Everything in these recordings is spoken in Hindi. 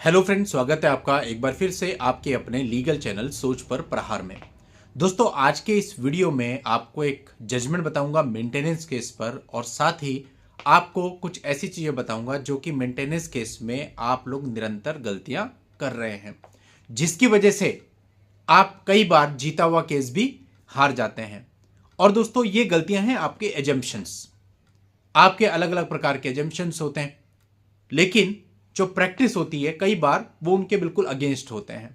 हेलो फ्रेंड्स, स्वागत है आपका एक बार फिर से आपके अपने लीगल चैनल सोच पर प्रहार में। दोस्तों, आज के इस वीडियो में आपको एक जजमेंट बताऊंगा मेंटेनेंस केस पर, और साथ ही आपको कुछ ऐसी चीजें बताऊंगा जो कि मेंटेनेंस केस में आप लोग निरंतर गलतियां कर रहे हैं, जिसकी वजह से आप कई बार जीता हुआ केस भी हार जाते हैं। और दोस्तों, ये गलतियां हैं आपके एजम्पशंस। आपके अलग अलग प्रकार के एजम्पशंस होते हैं, लेकिन जो प्रैक्टिस होती है कई बार वो उनके बिल्कुल अगेंस्ट होते हैं।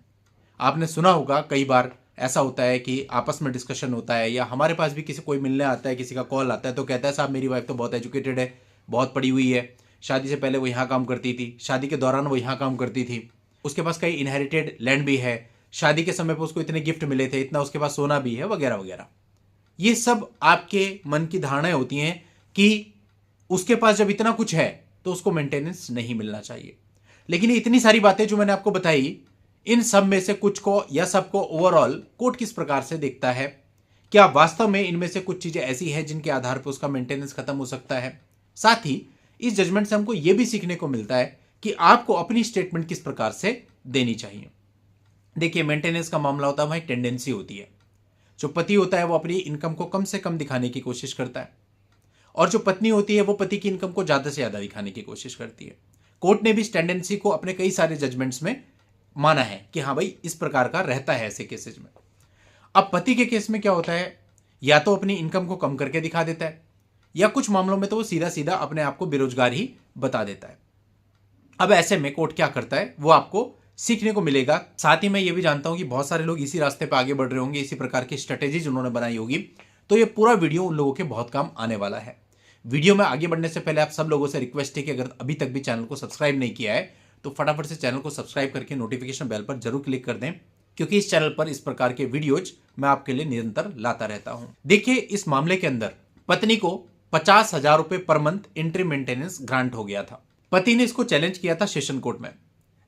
आपने सुना होगा कई बार ऐसा होता है कि आपस में डिस्कशन होता है, या हमारे पास भी किसी कोई मिलने आता है, किसी का कॉल आता है तो कहता है साहब मेरी वाइफ तो बहुत एजुकेटेड है, बहुत पढ़ी हुई है, शादी से पहले वो यहाँ काम करती थी, शादी के दौरान वो यहाँ काम करती थी, उसके पास कई इनहेरिटेड लैंड भी है, शादी के समय पर उसको इतने गिफ्ट मिले थे, इतना उसके पास सोना भी है, वगैरह वगैरह। ये सब आपके मन की धारणाएं होती हैं कि उसके पास जब इतना कुछ है तो उसको मेंटेनेंस नहीं मिलना चाहिए। लेकिन ये इतनी सारी बातें जो मैंने आपको बताई, इन सब में से कुछ को या सबको ओवरऑल कोर्ट किस प्रकार से देखता है, क्या वास्तव में इनमें से कुछ चीजें ऐसी हैं जिनके आधार पर उसका मेंटेनेंस खत्म हो सकता है। साथ ही इस जजमेंट से हमको यह भी सीखने को मिलता है कि आपको अपनी स्टेटमेंट किस प्रकार से देनी चाहिए। देखिए, मेंटेनेंस का मामला होता है, वहां एक टेंडेंसी होती है। जो पति होता है वो अपनी इनकम को कम से कम दिखाने की कोशिश करता है, और जो पत्नी होती है वो पति की इनकम को ज्यादा से ज्यादा दिखाने की कोशिश करती है। कोर्ट ने भी इस टेंडेंसी को अपने कई सारे जजमेंट्स में माना है कि हाँ भाई, इस प्रकार का रहता है ऐसे केसेज में। अब पति के केस में क्या होता है, या तो अपनी इनकम को कम करके दिखा देता है, या कुछ मामलों में तो वो सीधा सीधा अपने आप को बेरोजगार ही बता देता है। अब ऐसे में कोर्ट क्या करता है वो आपको सीखने को मिलेगा। साथ ही मैं ये भी जानता हूं कि बहुत सारे लोग इसी रास्ते पर आगे बढ़ रहे होंगे, इसी प्रकार की स्ट्रेटेजीज उन्होंने बनाई होगी, तो ये पूरा वीडियो उन लोगों के बहुत काम आने वाला है। वीडियो में आगे बढ़ने से पहले आप सब लोगों से रिक्वेस्ट है कि अगर अभी तक भी चैनल को सब्सक्राइब नहीं किया है तो फटाफट से चैनल को सब्सक्राइब करके नोटिफिकेशन बेल पर जरूर क्लिक कर दें, क्योंकि इस चैनल पर इस प्रकार के वीडियोज मैं आपके लिए निरंतर लाता रहता हूं। देखिए, इस मामले के अंदर पत्नी को 50,000 रुपए per month entry maintenance grant हो गया था। पति ने इसको चैलेंज किया था सेशन कोर्ट में,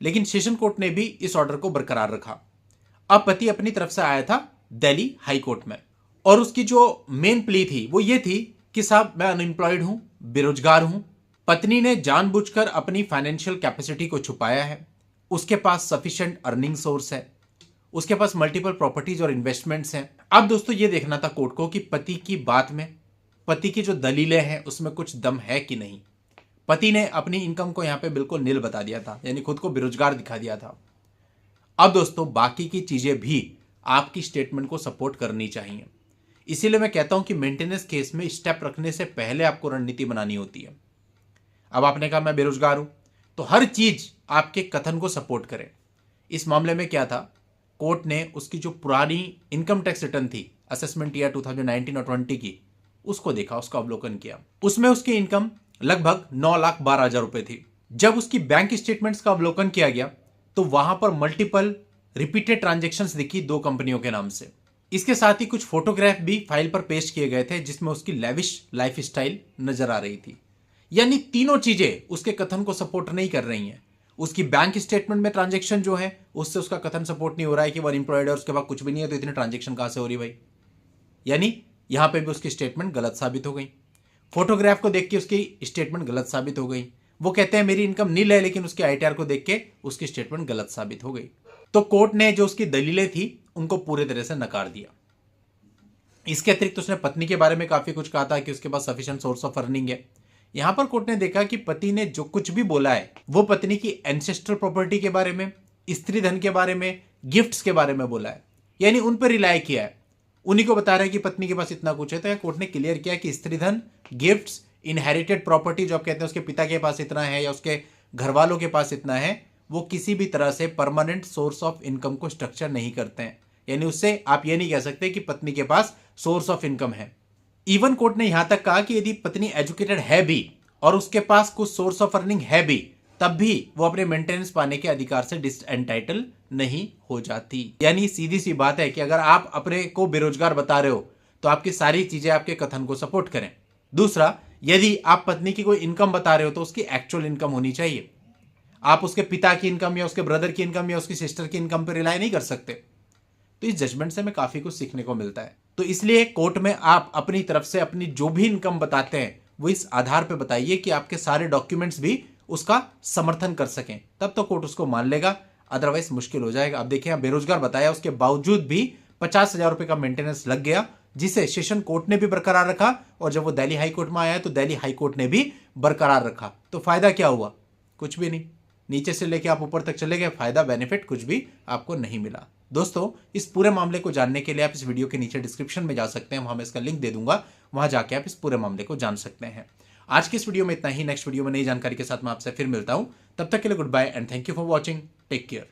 लेकिन सेशन कोर्ट ने भी इस ऑर्डर को बरकरार रखा। अब पति अपनी तरफ से आया था दिल्ली हाई कोर्ट में, और उसकी जो मेन प्ली थी वो ये थी कि साहब मैं अनएम्प्लॉयड हूं, बेरोजगार हूं। पत्नी ने जानबूझकर अपनी फाइनेंशियल कैपेसिटी को छुपाया है। उसके पास सफिशिएंट अर्निंग सोर्स है, उसके पास मल्टीपल प्रॉपर्टीज और इन्वेस्टमेंट्स हैं। अब दोस्तों, ये देखना था कोर्ट को कि पति की बात में, पति की जो दलीलें हैं उसमें कुछ दम है कि नहीं। पति ने अपनी इनकम को यहां पे बिल्कुल नील बता दिया था, यानी खुद को बेरोजगार दिखा दिया था। अब दोस्तों, बाकी की चीजें भी आपकी स्टेटमेंट को सपोर्ट करनी चाहिए। इसीलिए मैं कहता हूं कि मेंटेनेंस केस में स्टेप रखने से पहले आपको रणनीति बनानी होती है। अब आपने कहा मैं बेरोजगार हूं, तो हर चीज आपके कथन को सपोर्ट करे। इस मामले में क्या था, कोर्ट ने उसकी जो पुरानी इनकम टैक्स रिटर्न थी, असेसमेंट ईयर 2019 और 20 की, उसको देखा, उसका अवलोकन किया। उसमें उसकी इनकम लगभग 9,12,000 रुपए थी। जब उसकी बैंक स्टेटमेंट्स का अवलोकन किया गया तो वहां पर मल्टीपल रिपीटेड ट्रांजेक्शन्स दिखी 2 कंपनियों के नाम से। इसके साथ ही कुछ फोटोग्राफ भी फाइल पर पेश किए गए थे जिसमें उसकी लेविश लाइफस्टाइल नजर आ रही थी। यानी तीनों चीजें उसके कथन को सपोर्ट नहीं कर रही हैं। उसकी बैंक स्टेटमेंट में ट्रांजेक्शन जो है उससे उसका कथन सपोर्ट नहीं हो रहा है कि वो अनएम्प्लॉयड है, उसके बाद कुछ भी नहीं है, तो इतने ट्रांजेक्शन कहां से हो रही भाई। यानी यहां पे भी उसकी स्टेटमेंट गलत साबित हो गई। फोटोग्राफ को देख के उसकी स्टेटमेंट गलत साबित हो गई। वो कहते हैं मेरी इनकम नील है, लेकिन उसके आईटीआर को देख के उसकी स्टेटमेंट गलत साबित हो गई। तो कोर्ट ने जो उसकी दलीलें थी उनको पूरे तरह से नकार दिया। इसके अतिरिक्त उसने पत्नी के बारे में काफी कुछ कहा था कि उसके पास सफिशिएंट सोर्स ऑफ अर्निंग है। यहां पर कोर्ट ने देखा कि पति ने जो कुछ भी बोला है वो पत्नी की एंसेस्ट्रल प्रॉपर्टी के बारे में, स्त्री धन के बारे में, गिफ्ट्स के बारे में बोला है, यानी उन पर रिलाय किया है। उन्हीं को बता रहे हैं कि पत्नी के पास इतना कुछ है। तो कोर्ट ने क्लियर किया कि स्त्री धन, गिफ्ट्स, इनहेरिटेड प्रॉपर्टी जो आप कहते हैं उसके पिता के पास इतना है या उसके घर वालों के पास इतना है, वो किसी भी तरह से परमानेंट सोर्स ऑफ इनकम को स्ट्रक्चर नहीं करते हैं। यानी उससे आप ये नहीं कह सकते कि पत्नी के पास सोर्स ऑफ इनकम है। इवन कोर्ट ने यहां तक कहा कि यदि पत्नी एजुकेटेड है भी और उसके पास कुछ सोर्स ऑफ अर्निंग है भी, तब भी वो अपने मेंटेनेंस पाने के अधिकार से डिसएंटाइटल नहीं हो जाती। यानी सीधी सी बात है कि अगर आप अपने को बेरोजगार बता रहे हो तो आपकी सारी चीजें आपके कथन को सपोर्ट करें। दूसरा, यदि आप पत्नी की कोई इनकम बता रहे हो तो उसकी एक्चुअल इनकम होनी चाहिए। आप उसके पिता की इनकम या उसके ब्रदर की इनकम या उसकी सिस्टर की इनकम पर रिलाय नहीं कर सकते। तो इस जजमेंट से हमें काफी कुछ सीखने को मिलता है। तो इसलिए कोर्ट में आप अपनी तरफ से अपनी जो भी इनकम बताते हैं वो इस आधार पर बताइए कि आपके सारे डॉक्यूमेंट्स भी उसका समर्थन कर सकें, तब तो कोर्ट उसको मान लेगा, अदरवाइज मुश्किल हो जाएगा। अब देखिए, बेरोजगार बताया, उसके बावजूद भी 50,000 रुपए का मेंटेनेंस लग गया, जिसे सेशन कोर्ट ने भी बरकरार रखा, और जब वो दिल्ली हाई कोर्ट में आया तो दिल्ली हाई कोर्ट ने भी बरकरार रखा। तो फायदा क्या हुआ? कुछ भी नहीं। नीचे से लेके आप ऊपर तक चले गए, फायदा बेनिफिट कुछ भी आपको नहीं मिला। दोस्तों, इस पूरे मामले को जानने के लिए आप इस वीडियो के नीचे डिस्क्रिप्शन में जा सकते हैं, वहां मैं इसका लिंक दे दूंगा, वहां जाके आप इस पूरे मामले को जान सकते हैं। आज की इस वीडियो में इतना ही। नेक्स्ट वीडियो में नई जानकारी के साथ मैं आपसे फिर मिलता हूं। तब तक के लिए goodbye and thank you for watching. Take care.